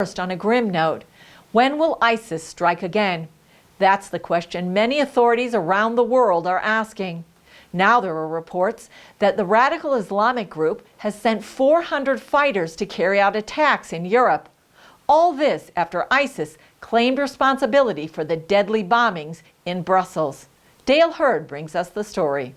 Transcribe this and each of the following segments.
First, on a grim note, when will ISIS strike again? That's the question many authorities around the world are asking. Now there are reports that the radical Islamic group has sent 400 fighters to carry out attacks in Europe. All this after ISIS claimed responsibility for the deadly bombings in Brussels. Dale Hurd brings us the story.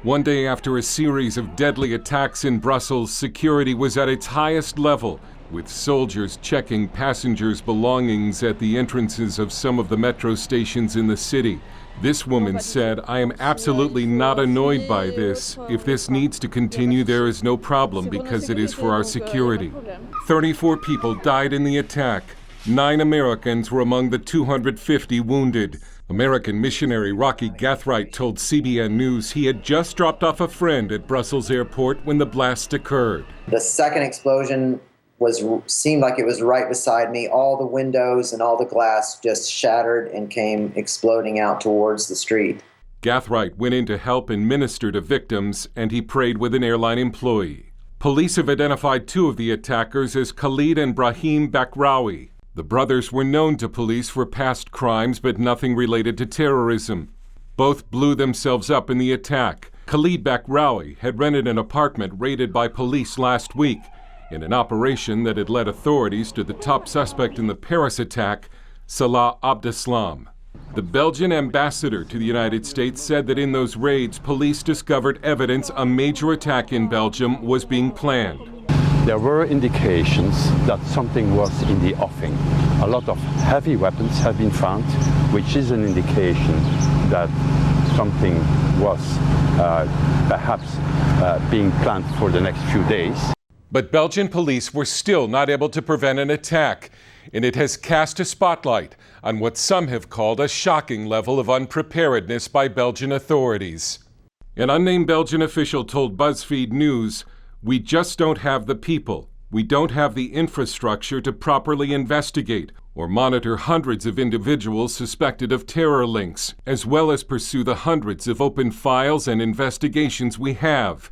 One day after a series of deadly attacks in Brussels, security was at its highest level, with soldiers checking passengers' belongings at the entrances of some of the metro stations in the city. This woman said, "I am absolutely not annoyed by this. If this needs to continue, there is no problem because it is for our security." 34 people died in the attack. 9 Americans were among the 250 wounded. American missionary Rocky Gathright told CBN News he had just dropped off a friend at Brussels airport when the blast occurred. The second explosion seemed like it was right beside me. All the windows and all the glass just shattered and came exploding out towards the street. Gathright went in to help and minister to victims, and he prayed with an airline employee. Police have identified 2 of the attackers as Khalid and Brahim Bakraoui. The brothers were known to police for past crimes, but nothing related to terrorism. Both blew themselves up in the attack. Khalid Bakraoui had rented an apartment raided by police last week, in an operation that had led authorities to the top suspect in the Paris attack, Salah Abdeslam. The Belgian ambassador to the United States said that in those raids, police discovered evidence a major attack in Belgium was being planned. There were indications that something was in the offing. A lot of heavy weapons have been found, which is an indication that something was perhaps being planned for the next few days. But Belgian police were still not able to prevent an attack, and it has cast a spotlight on what some have called a shocking level of unpreparedness by Belgian authorities. An unnamed Belgian official told BuzzFeed News, "We just don't have the people. We don't have the infrastructure to properly investigate or monitor hundreds of individuals suspected of terror links, as well as pursue the hundreds of open files and investigations we have.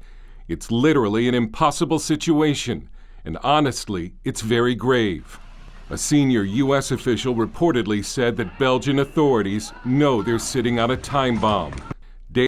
It's literally an impossible situation, and honestly, it's very grave." A senior U.S. official reportedly said that Belgian authorities know they're sitting on a time bomb.